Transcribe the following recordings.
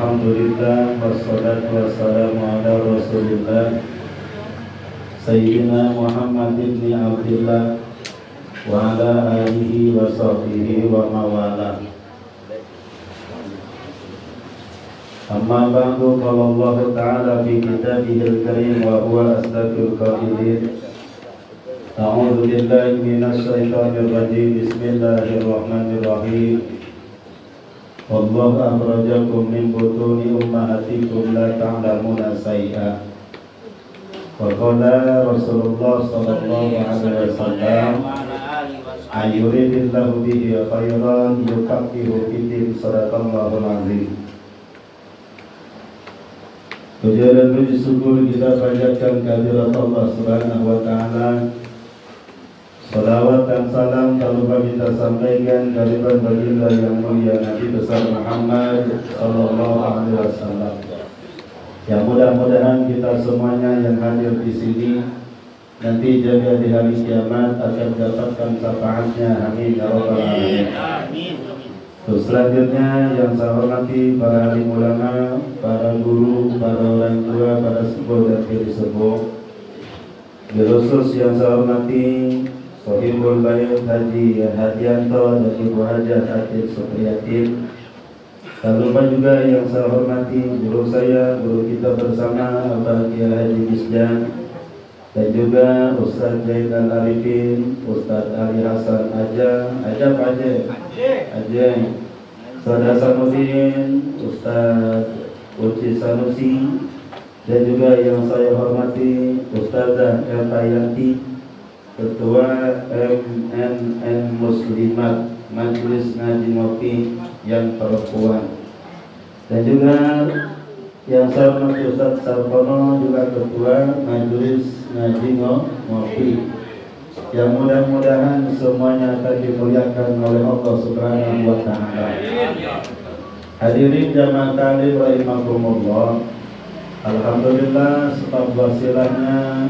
Alhamdulillah wassalatu wassalamu ala Rasulillah Sayyidina Muhammad ibn Abdillah wa ala alihi wa sahbihi wa mawala. Amma ba'du, qala Allah Ta'ala fi kitabihil karim wa huwa asdaqul qailin. A'udzu billahi minasy syaithanir rajim. Bismillahirrahmanirrahim. Wallahu akhrajakum min butuni ummahatikum la ta'lamuna shay'a. Wa qala Rasulullah sallallahu alaihi wasallam, ayyuridillahu bihi khairan yufaqihu fid-din. Shadaqallahul azim. Puja dan puji syukur kita panjatkan kehadirat Allah Subhanahu wa Ta'ala. Salawat dan salam tak lupa kita sampaikan kehadirat baginda yang mulia Nabi besar Muhammad sallallahu alaihi wasallam. Yang mudah-mudahan kita semuanya yang hadir di sini nanti jaga di hari kiamat akan mendapatkan syafaatnya. Amin ya rabbal alamin. Terus selanjutnya yang saya hormati para alim ulama, para guru, para orang tua, para sepuh dan tiri sepuh. Khusus yang saya hormati Sohibul Bayat Haji Hadianto dan Ibu Hajah Atik Supriyatin. Tak lupa juga yang saya hormati guru saya, guru kita bersama Abah Kiai Haji Misjan, dan juga Ustaz Zainal Arifin, Ustaz Ali Hasan Ajab, Saudara Sanuddin, Ustaz Uci Sanusi, dan juga yang saya hormati Ustazah Elta Yanti, Ketua MNN Muslimat Majelis Ngaji Ngopi yang perempuan, dan juga yang saya hormati Ustaz Sarpono, juga Ketua Majelis Ngaji Ngopi, yang mudah-mudahan semuanya akan dimuliakan oleh Allah Subhanahu wa Ta'ala. Hadirin jamaah taklim rahimakumullah. Alhamdulillah sebab wasilahnya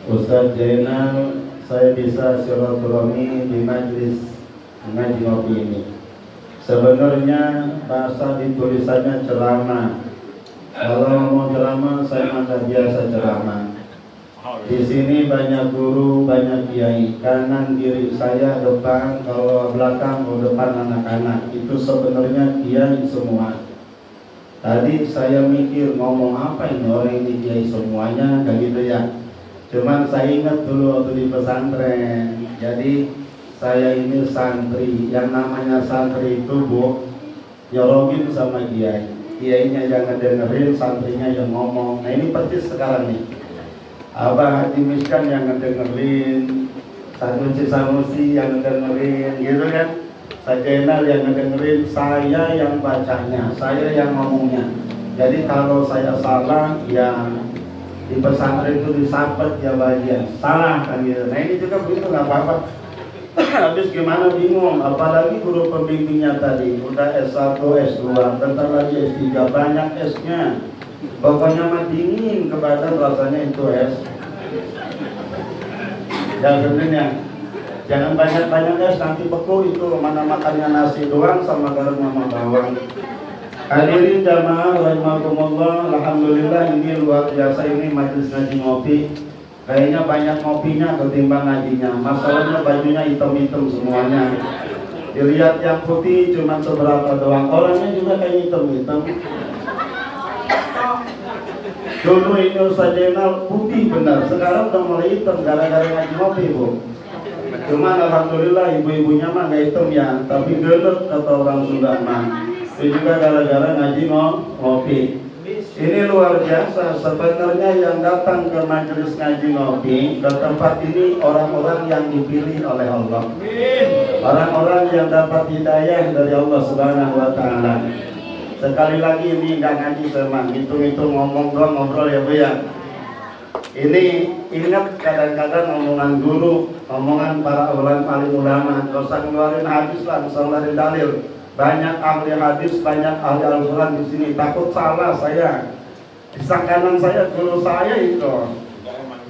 Ustaz Zainal saya bisa silaturahmi di majlis ngaji ngopi ini. Sebenarnya bahasa di tulisannya ceramah. Kalau mau ceramah saya mah biasa ceramah. Di sini banyak guru, banyak kiai. Kanan kiri saya depan, kalau belakang depan anak-anak. Itu sebenarnya kiai semua. Tadi saya mikir ngomong apa ini, orang ini kiai semuanya, kayak gitu ya. Cuman saya ingat dulu waktu di pesantren. Jadi saya ini santri. Yang namanya santri itu Bu, nyolongin sama kiai. Kiainya yang ngedengerin, santrinya yang ngomong. Nah ini persis sekarang nih. Abah Haji Miskan yang ngedengerin, Sanusi yang ngedengerin, gitu kan? Sajainal yang ngedengerin, saya yang bacanya, saya yang ngomongnya. Jadi kalau saya salah, ya di pesantren itu disapet ya bagian salah kan gitu. Nah ini juga begitu, nggak apa-apa. Habis gimana bingung, apalagi guru pembimbingnya tadi udah S1, S2, bentar lagi S3, banyak S-nya. Pokoknya mah dingin ke badan rasanya itu es. Dan sebenarnya jangan banyak-banyak es, nanti beku itu, mana makannya nasi doang sama garam sama bawang. Hadirin jamaah rahimakumullah, alhamdulillah ini luar biasa ini majelis ngaji ngopi. Kayaknya banyak ngopinya ketimbang ngajinya. Masalahnya bajunya hitam-hitam semuanya. Dilihat yang putih cuma seberapa doang, orangnya juga kayak hitam-hitam. Dulu ini Ustaz Zainal putih benar, sekarang udah mulai hitam gara-gara ngaji ngopi Bu. Cuman alhamdulillah ibu-ibunya mah nggak hitam ya, tapi gelet kata orang Sunda mah. Itu juga gara-gara ngaji ngopi. Ini luar biasa. Sebenarnya yang datang ke majelis ngaji ngopi ke tempat ini orang-orang yang dipilih oleh Allah, orang-orang yang dapat hidayah dari Allah Subhanahu wa Ta'ala. Sekali lagi ini nggak ngaji semang, hitung-hitung ngomong doang, ngobrol ya Bu ya. Ini ingat kadang-kadang omongan guru, omongan para alim ulama, nggak usah ngeluarin hadis lah, nggak usah ngeluarin dalil. Banyak ahli hadis, banyak ahli Al-Quran di sini. Takut salah saya. Di kanan saya guru saya itu.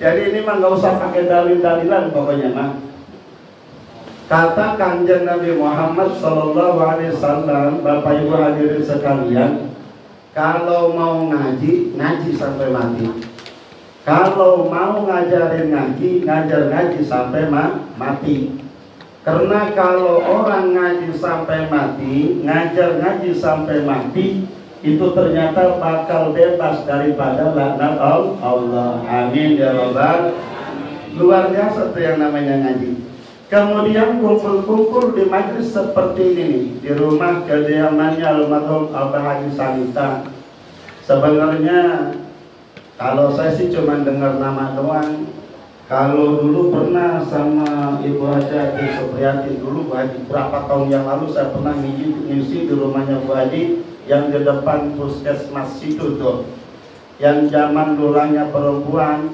Jadi ini mah nggak usah pakai dalil-dalilan pokoknya mah. Kata Kanjeng Nabi Muhammad sallallahu alaihi wasallam, Bapak Ibu hadirin sekalian, kalau mau ngaji, ngaji sampai mati. Kalau mau ngajarin ngaji, ngajar ngaji sampai mati. Karena kalau orang ngaji sampai mati, ngajar ngaji sampai mati, itu ternyata bakal bebas daripada laknat Allah. Amin ya Rabbal. Luar biasa tuh yang namanya ngaji. Kemudian kumpul-kumpul di majlis seperti ini nih, di rumah kediamannya almarhum Abah Haji Sanita. Sebenarnya kalau saya sih cuma dengar nama doang. Kalau dulu pernah sama Ibu Haji Supriyati dulu, Bu Haji, berapa tahun yang lalu saya pernah ngisi di rumahnya Bu Haji yang di depan puskesmas situ tuh, yang zaman lurahnya perempuan,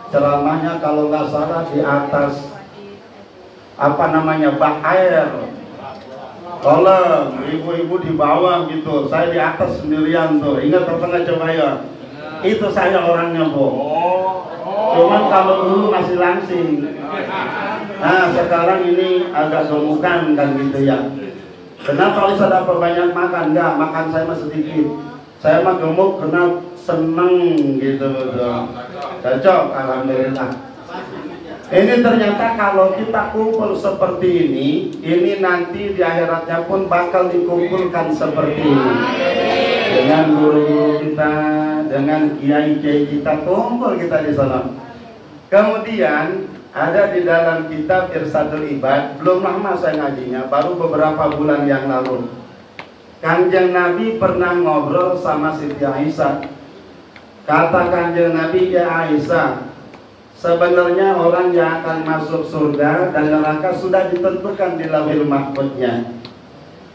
ceramahnya kalau nggak salah di atas apa namanya bak air, tolong ibu-ibu di bawah gitu, saya di atas sendirian tuh, ingat pernah coba ya? Itu saya orangnya Bu. Cuman kalau dulu masih langsing. Nah sekarang ini agak gemukan kan gitu ya. Kenapa bisa dapat banyak makan? Enggak, makan saya mah sedikit. Saya mah gemuk karena seneng gitu betul. Cocok, alhamdulillah. Ini ternyata kalau kita kumpul seperti ini nanti di akhiratnya pun bakal dikumpulkan seperti ini. Dengan guru kita, dengan kiai-kiai kita, kumpul kita di sana. Kemudian ada di dalam kitab Irsadul Ibad, belum lama saya ngajinya, baru beberapa bulan yang lalu. Kanjeng Nabi pernah ngobrol sama Siti Aisyah. Kata Kanjeng Nabi, ya Aisyah, sebenarnya orang yang akan masuk surga dan neraka sudah ditentukan di Lauhul Mahfuznya.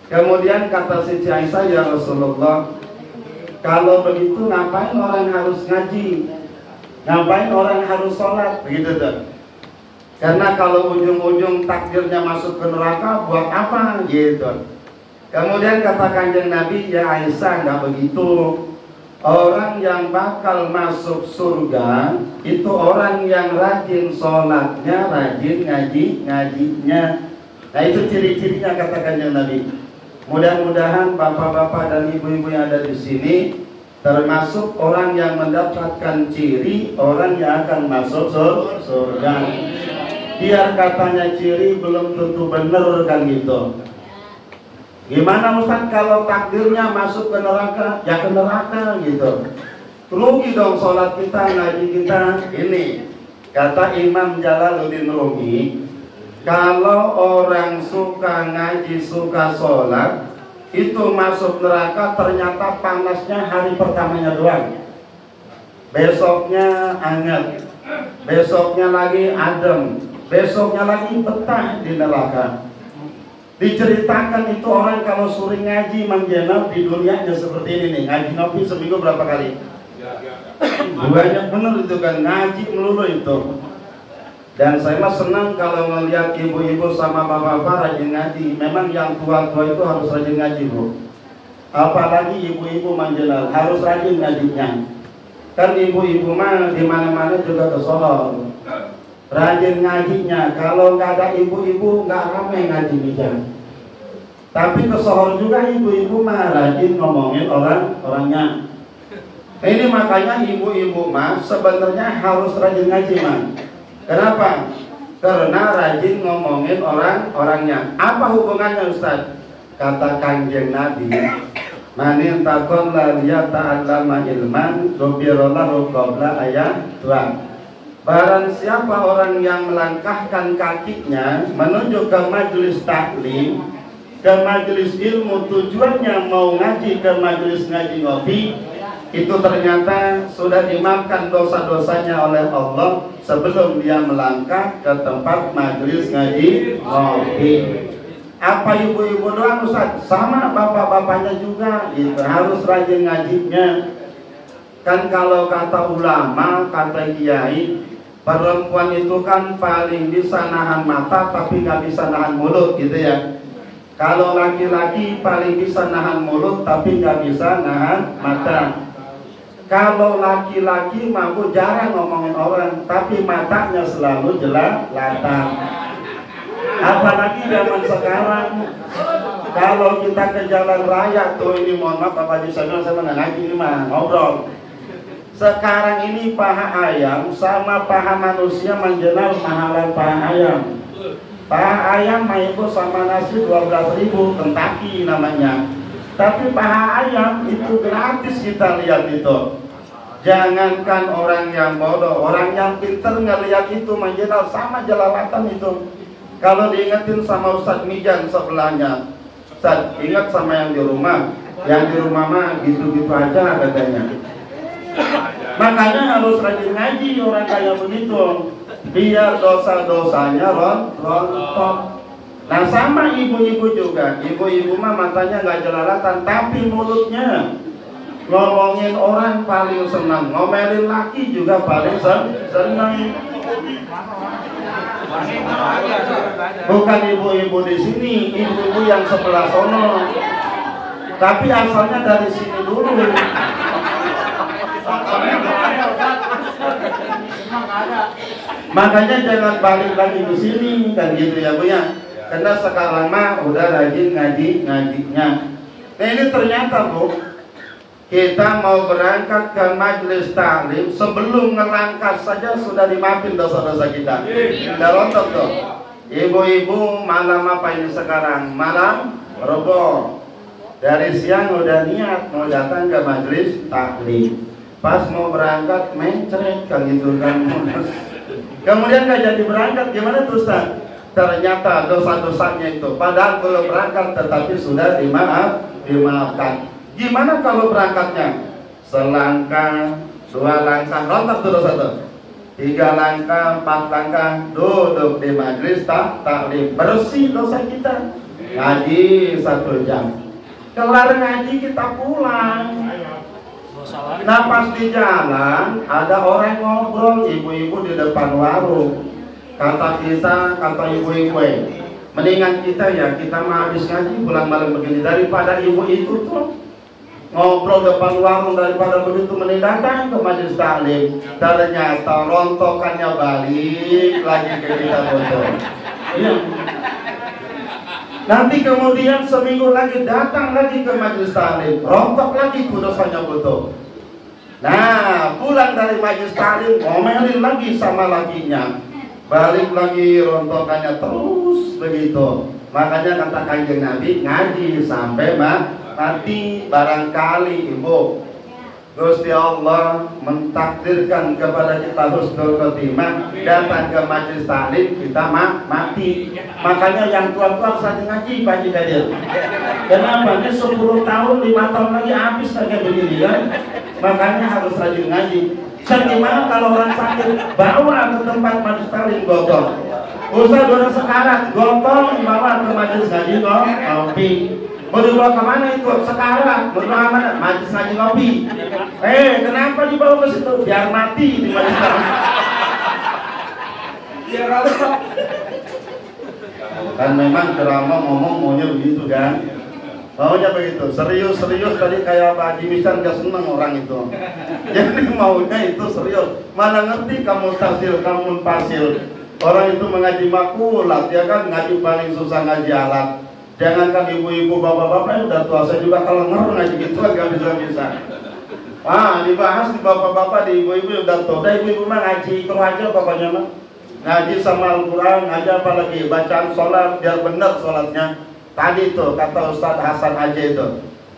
Kemudian kata Siti Aisyah, ya Rasulullah, kalau begitu ngapain orang harus ngaji? Ngapain orang harus sholat? Begitu tuh. Karena kalau ujung-ujung takdirnya masuk ke neraka, buat apa? Gitu. Kemudian kata Kanjeng Nabi, ya Aisyah, nggak begitu. Orang yang bakal masuk surga itu orang yang rajin sholatnya, rajin ngajinya. Nah itu ciri-cirinya kata Kanjeng Nabi. Mudah-mudahan bapak-bapak dan ibu-ibu yang ada di sini termasuk orang yang mendapatkan ciri orang yang akan masuk surga. Biar katanya ciri belum tentu benar kan gitu. Gimana Ustaz kalau takdirnya masuk ke neraka? Ya ke neraka gitu. Rugi dong sholat kita, ngaji kita. Ini kata Imam Jalaluddin Rumi, kalau orang suka ngaji, suka sholat, itu masuk neraka ternyata panasnya hari pertamanya doang. Besoknya hangat, besoknya lagi adem, besoknya lagi betah di neraka. Diceritakan itu orang kalau sering ngaji menjenal di dunianya seperti ini nih, ngaji ngopi seminggu berapa kali? Banyak bener itu kan, ngaji melulu itu. Dan saya mah senang kalau melihat ibu-ibu sama bapak-bapak rajin ngaji. Memang yang tua-tua itu harus rajin ngaji Bu. Apalagi ibu-ibu manjenal harus rajin ngajinya. Kan ibu-ibu mah di mana-mana juga kesolong. Rajin ngajinya. Kalau nggak ada ibu-ibu nggak ramai ngaji bijak. Tapi kesohor juga ibu-ibu mah rajin ngomongin orangnya. Ini makanya ibu-ibu mah sebenarnya harus rajin ngaji mah. Kenapa? Karena rajin ngomongin orangnya. Apa hubungannya Ustaz? Kata Kanjeng Nabi, manin takon la yata'allama ilman dubirolahu qabla ayat 2. Barang siapa orang yang melangkahkan kakinya menuju ke majelis taklim, ke majelis ilmu, tujuannya mau ngaji ke majelis ngaji ngopi, itu ternyata sudah dimaafkan dosa-dosanya oleh Allah sebelum dia melangkah ke tempat majelis ngaji ngopi. Apa ibu-ibu doang Ustaz? Sama bapak-bapaknya juga gitu. Harus rajin ngajinya. Kan kalau kata ulama, kata kiai, perempuan itu kan paling bisa nahan mata tapi nggak bisa nahan mulut gitu ya. Kalau laki-laki paling bisa nahan mulut tapi nggak bisa nahan mata. Kalau laki-laki mampu jarang ngomongin orang, tapi matanya selalu jelas latang. Apalagi zaman sekarang, Kalau kita ke jalan raya tuh, ini mohon maaf Bapak Haji saya bilang, saya nggak ngaji ini mah ngobrol. Sekarang ini paha ayam sama paha manusia menjelang mahalan paha ayam. Paha ayam mah itu sama nasi 12.000 Kentucky namanya. Tapi paha ayam itu gratis kita lihat itu. Jangankan orang yang bodoh, orang yang pinter ngelihat itu menjelang sama jelalatan itu. Kalau diingetin sama Ustadz Mijan sebelahnya, Ustadz, ingat sama yang di rumah mah gitu-gitu aja katanya. Makanya harus rajin ngaji orang kayak begitu, biar dosa-dosanya rontok. Nah sama ibu-ibu juga, ibu-ibu mah matanya nggak jelalatan, tapi mulutnya ngomongin orang paling senang, ngomelin laki juga paling senang. Bukan ibu-ibu di sini, ibu-ibu yang sebelah sono. Tapi asalnya dari sini dulu. Makanya jangan balik lagi ke sini kan gitu ya Bu ya. Karena sekarang mah udah rajin ngajinya. Nah ini ternyata Bu, kita mau berangkat ke majelis taklim, sebelum ngelangkah saja sudah dimaafin dosa-dosa kita. Udah rontok tuh. Ibu-ibu malam apa ini sekarang? Malam roboh. Dari siang udah niat mau datang ke majelis taklim. Pas mau berangkat mencret kan gitu kan. Kemudian gak jadi berangkat, gimana tuh Ustaz? Ternyata dosa-dosanya itu padahal belum berangkat tetapi sudah dimaafkan. Gimana kalau berangkatnya? Selangkah, 2 langkah, rontok tuh dosa tuh. 3 langkah, 4 langkah, duduk di majelis taklim, bersih dosa kita. Ngaji 1 jam, kelar ngaji kita pulang. Nah pas di jalan ada orang ngobrol, ibu-ibu di depan warung. Kata ibu-ibu, mendingan kita mah habis ngaji pulang malam begini daripada ibu itu tuh ngobrol depan warung, daripada begitu mending datang ke majelis taklim. Ternyata rontokannya balik lagi ke kita bocor. Iya. Nanti kemudian seminggu lagi datang lagi ke majelis taklim, rontok lagi dosanya betul. Nah pulang dari majelis taklim ngomelin lagi sama lakinya, balik lagi rontokannya terus begitu. Makanya kata Kanjeng Nabi, ngaji sampai mati. Barangkali ibu, Gusti Allah mentakdirkan kepada kita husnul khotimah, datang ke majelis taklim kita mati. Makanya yang tua-tua saja ngaji Pak Haji Kadir. Kenapa? Ini 10 tahun 5 tahun lagi habis kayak begini kan. Makanya harus rajin ngaji. Gimana kalau orang sakit bawa ke tempat majelis taklim gotong. Ustaz udah sekarat gotong bawa ke majelis ngaji ngopi. Mau dibawa kemana itu? Sekarang mau dibawa kemana? Majelis ngaji ngopi. Kenapa dibawa ke situ? Biar mati di majelis taklim. Kan memang ceramah ngomong maunya begitu kan. Maunya begitu, serius-serius tadi kayak Pak Haji Misan gak seneng orang itu. Jadi maunya itu serius. Mana ngerti kamu tasil, kamu pasil. Orang itu mengaji makulat, ya kan, ngaji paling susah ngaji alat. Jangankan ibu-ibu, bapak-bapak yang udah tua, saya juga kalau ngaji gitu agak bisa-bisa. Dibahas di bapak-bapak, di ibu-ibu udah tua. Udah ibu-ibu mah ngaji terus aja pokoknya mah. Ngaji sama Al-Quran, ngaji apalagi bacaan sholat biar benar sholatnya. Tadi tuh kata Ustadz Hasan Aceh itu,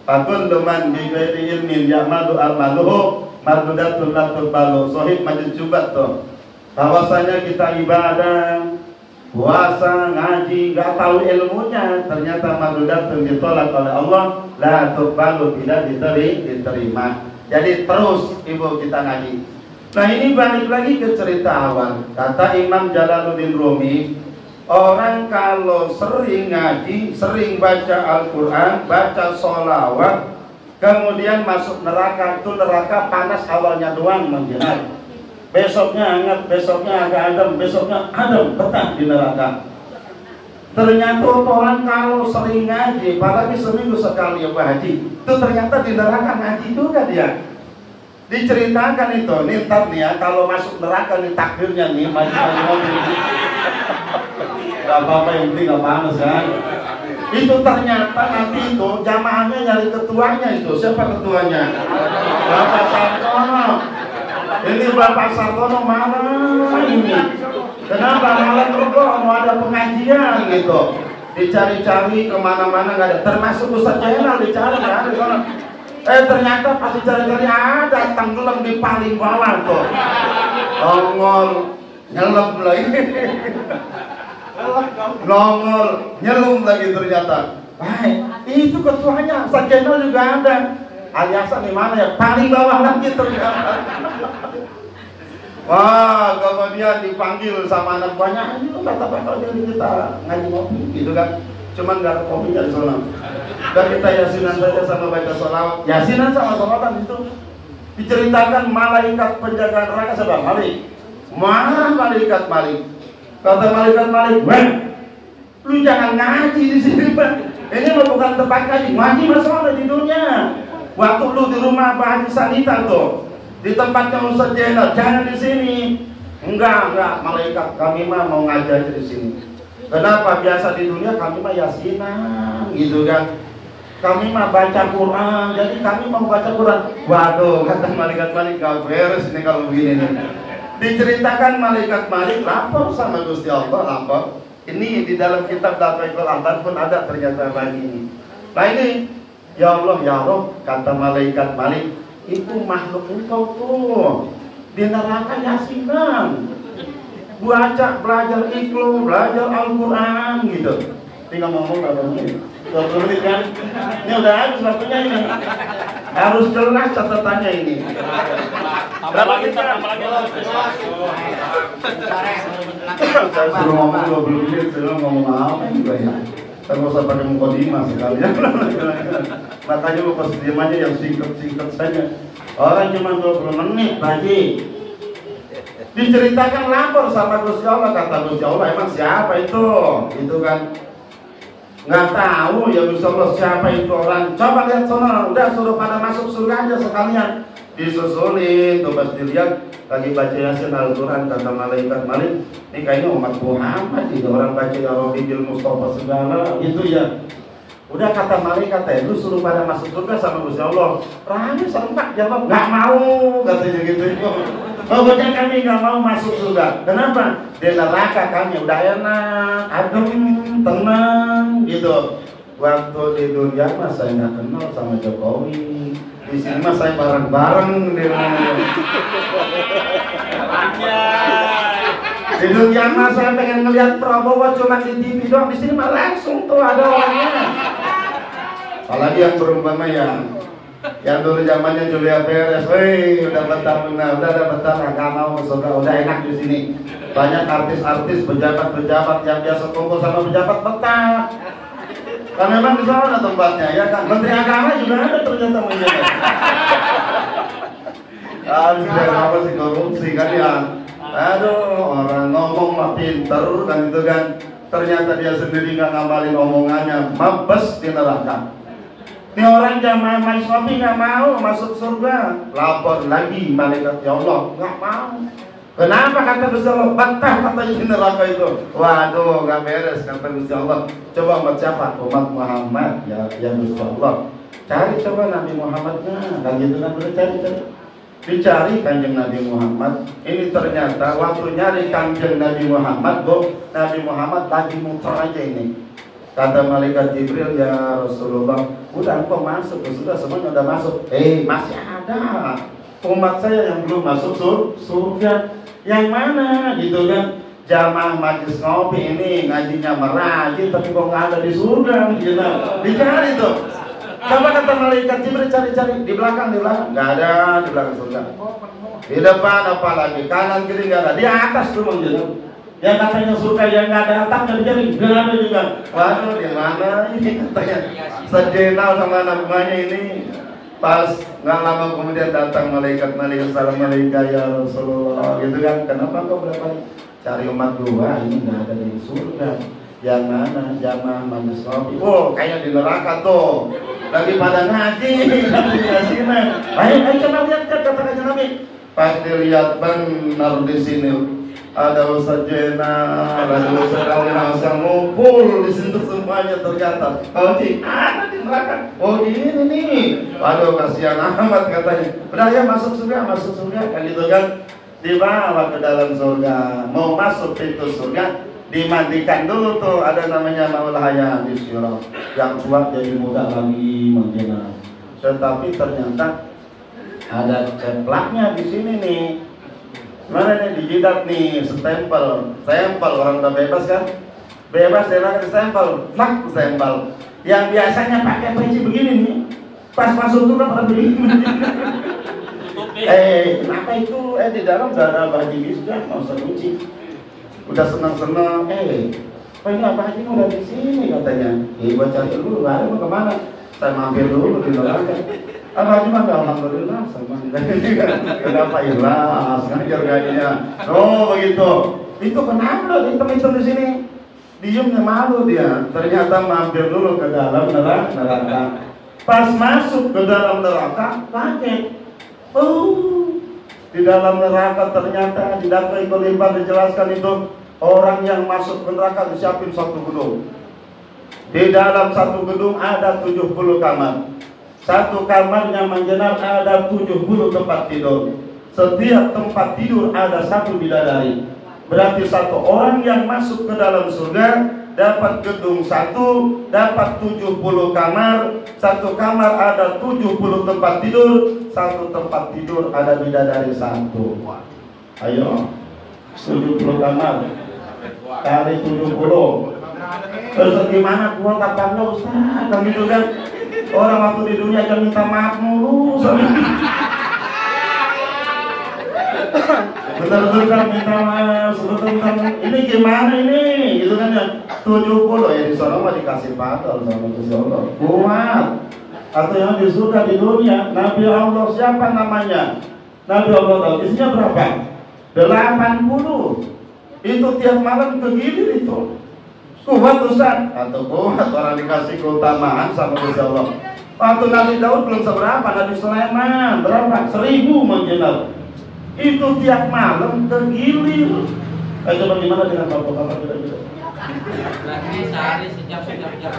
Fakun luman bi ghairi ilmin ya'malu amaluhu mardudatun la tuqbalu. Sahih Majid Jubat tuh. Bahwasanya kita ibadah, puasa, ngaji, nggak tahu ilmunya, ternyata mardudatun ditolak oleh Allah, la tuqbalu, tidak diterima. Jadi terus ibu kita ngaji. Nah ini balik lagi ke cerita awal. Kata Imam Jalaluddin Rumi, orang kalau sering ngaji, sering baca Al-Quran, baca sholawat, kemudian masuk neraka, itu neraka panas awalnya doang menjerat. Besoknya hangat, besoknya agak adem, besoknya adem, betah di neraka. Ternyata orang kalau sering ngaji, apalagi seminggu sekali ya Pak Haji, itu ternyata di neraka ngaji juga dia. Diceritakan itu, nih ntar nih ya, kalau masuk neraka nih takdirnya nih, maju mobil. Gak apa-apa yang penting gak panas kan. Itu ternyata nanti itu jamaahnya nyari ketuanya itu. Siapa ketuanya? Bapak Sartono. Ini Bapak Sartono mana ini? Kenapa malam kok mau ada pengajian gitu? Dicari-cari kemana-mana nggak ada. Termasuk Ustaz Jainal dicari nggak ada sana. Ternyata pas dicari-cari ada, tenggelam di paling bawah tuh. Nongol, nyelam lagi. Nongol, nyelum lagi ternyata. Itu ketuanya. Ustaz Jainal juga ada. Aliasan di mana ya? Paling bawah lagi ternyata. Wah, kemudian dipanggil sama anak buahnya, ayo kata bapak jadi kita ngaji kopi, gitu kan? Cuman nggak ada kopinya di sana. Dan kita yasinan saja sama baca sholawat. Yasinan sama sholawatan itu diceritakan malaikat penjaga neraka sebab Malik. Mana malaikat Malik? Kata malaikat Malik, weh, lu jangan ngaji di sini, Pak. Ini bukan tempat ngaji. Ngaji masalah di dunia. Waktu lu di rumah Pak Haji Sanita tuh. Di tempatnya Ustaz Jainal, jangan di sini. Enggak, malaikat kami mah mau ngajar di sini. Kenapa? Biasa di dunia kami mah yasinan, gitu kan. Kami mah baca Quran, jadi kami mau baca Quran. Waduh, kata malaikat Malik, gak beres ini kalau begini nih. Diceritakan malaikat Malik lapor sama Gusti Allah, lapor. Ini di dalam kitab Dafaikul Ahbar pun ada ternyata lagi ini. Nah ini, ya Allah, ya Rob, kata malaikat Malik. Itu makhluk engkau tuh di neraka yasinan, belajar ikhlas, belajar Al-Quran gitu. Tinggal ngomong apa nih? 20 menit kan? Ini udah habis waktunya ini. Harus jelas catatannya ini. Berapa kita? Saya suruh ngomong 20 menit, suruh ngomong apa juga ya? Saya nggak usah pakai mukadimah sekalian. Makanya pas diamannya yang singkat saja. Orang cuma 20 menit Haji. Diceritakan lapor sama Gusti Allah, kata Gusti Allah, emang siapa itu? Itu kan nggak tahu ya Gusti Allah siapa itu orang. Coba lihat sana, udah suruh pada masuk surga aja sekalian. Disusulin, tuh pas dilihat lagi baca Yasin Al-Quran, kata malaikat Malik, ini kayaknya umat Muhammad, ini orang baca ya Rabbi Jil Mustafa segala, gitu ya. Udah kata malaikat, lu suruh pada masuk surga sama Gusti Allah. Rani serempak jawab, nggak mau, katanya gitu. Pokoknya kami nggak mau masuk surga. Kenapa? Di neraka kami udah enak, adem, tenang, gitu. Waktu di dunia mah saya nggak kenal sama Jokowi. Di sini mah saya bareng-bareng di Di dunia mah saya pengen ngeliat Prabowo cuma di TV doang, di sini mah langsung tuh ada orangnya. Apalagi yang berumpama yang dulu zamannya Julia Perez, woi udah betah nggak mau surga, udah enak di sini. Banyak artis-artis, pejabat-pejabat yang biasa kumpul sama pejabat betah. Kan memang di sana ada tempatnya, ya kan? Menteri Agama juga ada ternyata menjaga. Sudah apa sih korupsi kan ya? Aduh, orang ngomong mah pinter kan itu kan. Ternyata dia sendiri nggak ngamalin omongannya, mabes di neraka. Ini orang jamaah majlis kopi nggak mau masuk surga. Lapor lagi malaikat, ya Allah nggak mau. Kenapa kata Gusti Allah? Betah katanya di neraka itu. Waduh, nggak beres kata Gusti Allah. Coba umat siapa? Umat Muhammad ya Gusti Allah. Cari coba Nabi Muhammadnya. Kan gitu kan boleh cari. Dicari kanjeng Nabi Muhammad. Ini ternyata waktu nyari kanjeng Nabi Muhammad, Nabi Muhammad lagi muter aja ini. Kata malaikat Jibril, ya Rasulullah, udah engkau masuk, sudah semuanya udah masuk. Masih ada umat saya yang belum masuk surga. Yang mana gitu kan? Jamaah majlis ngopi ini ngajinya merajin tapi kok nggak ada di surga gitu. Dicari tuh. Coba kata malaikat Jibril cari-cari di belakang nggak ada di belakang surga. Di depan apalagi kanan kiri nggak ada. Di atas tuh gitu. Yang katanya surga yang nggak ada atapnya dicari nggak ada juga. Waduh di mana ini katanya? Sejenal sama anak buahnya ini. Pas nggak lama kemudian datang malaikat-malaikat, assalamualaikum ya Rasulullah, gitu kan? Kenapa kau berapa? Cari umat gua ini nggak ada di surga. Yang mana? Jamaah majlis ngopi. Oh, kayak di neraka tuh. Lagi pada ngaji, lagi yasinan. Ayo coba lihat kata Nabi. Pas dilihat benar di sini ada Ustaz Jenal, ada Ustaz Alina yang ngumpul di situ semuanya ternyata. Oh ada di neraka. Oh ini nih. Waduh kasihan amat katanya. Udah ya masuk surga kan gitu kan. Dibawa ke dalam surga. Mau masuk pintu surga, dimandikan dulu tuh, ada namanya Maul Hayat di surga. Yang tua jadi muda lagi menjenal. Tetapi ternyata ada ceplaknya di sini nih. Mana nih di jidat nih, stempel orang udah bebas kan? Bebas dia pakai stempel. Yang biasanya pakai peci begini nih, pas masuk tuh kan pada begini. Kenapa itu? Di dalam udah ada baju sudah mau sekunci. Udah senang-senang. Ini apa haji udah di sini katanya. Gua cari dulu, baru mau kemana? Saya mampir dulu di neraka. Haji mah alhamdulillah sama. Kenapa ikhlas? Ngajar gajinya. Oh begitu. Itu kenapa hitam-hitam di sini? Diamnya malu dia. Ternyata mampir dulu ke dalam neraka. Pas masuk ke dalam neraka, kaget. Di dalam neraka ternyata di dalam Iqlimah dijelaskan itu orang yang masuk ke neraka disiapin satu gedung. Di dalam satu gedung ada 70 kamar. Satu kamarnya menjenar ada 70 tempat tidur. Setiap tempat tidur ada satu bidadari. Berarti satu orang yang masuk ke dalam surga dapat gedung satu, dapat 70 kamar. Satu kamar ada 70 tempat tidur. Satu tempat tidur ada bidadari satu. Ayo 70 kamar kali 70. Terus gimana kuota tangga Ustaz? Kan gitu kan? Orang waktu di dunia aja minta maaf mulu. Betul-betul kan minta maaf, sebetulnya ini gimana ini? Gitu kan ya. 70 ya di sana mah dikasih padal sama Gusti Allah. Kuat. Atau yang di surga di dunia, Nabi Allah siapa namanya? Nabi Allah tahu isinya berapa? 80. Itu tiap malam kegilir itu. Kuat Ustaz, atau kuat orang dikasih keutamaan sama Gusti Allah. Waktu Nabi Daud belum seberapa, Nabi Sulaiman berapa? 1000 menjenar. Itu tiap malam tergilir. Coba gimana dengan bapak-bapak kita? Lagi sehari sejam.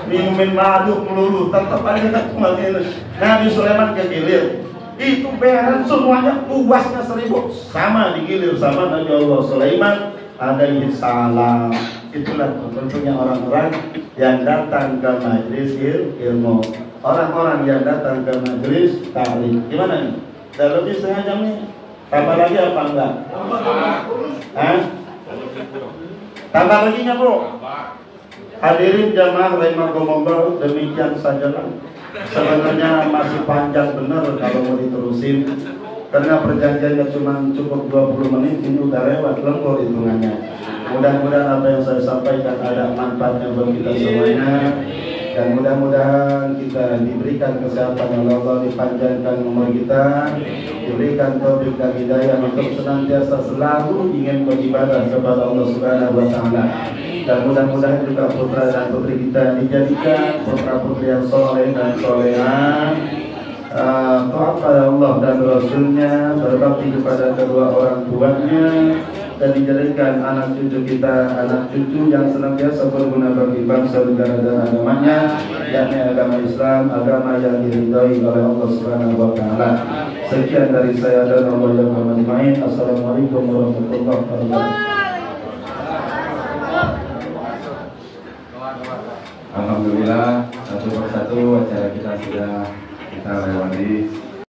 Minumin madu melulu, tetap aja tak kembali. Nabi Sulaiman kegilir. Itu beres semuanya luasnya 1000 sama digilir sama Nabi Allah Sulaiman alaihi salam. Itulah tentunya orang-orang yang datang ke majelis ilmu, orang-orang yang datang ke majelis taklim. Gimana nih? Udah lebih setengah jam nih. Tambah lagi apa enggak? Hah? Tambah lagi nya bro? Hadirin jamaah rahimakumullah, demikian sajalah. Sebenarnya masih panjang bener kalau mau diterusin, karena perjanjiannya cuma cukup 20 menit, ini udah lewat lembur hitungannya. Mudah-mudahan apa yang saya sampaikan ada manfaatnya buat kita semuanya, dan mudah-mudahan kita diberikan kesehatan yang Allah, dipanjangkan umur kita, diberikan taufik dan hidayah untuk senantiasa selalu ingin beribadah kepada Allah Subhanahu wa taala. Dan mudah-mudahan juga putra dan putri kita dijadikan putra-putri yang soleh dan solehah, taat pada Allah dan Rasulnya, berbakti kepada kedua orang tuanya, dan dijadikan anak cucu kita, anak cucu yang senantiasa berguna bagi bangsa, negara dan agamanya, yakni agama Islam, agama yang diridhai oleh Allah Subhanahu wa taala. Sekian dari saya dan Allah yang bermanfaat. Assalamualaikum warahmatullahi wabarakatuh. Alhamdulillah, satu persatu acara kita sudah kita lewati.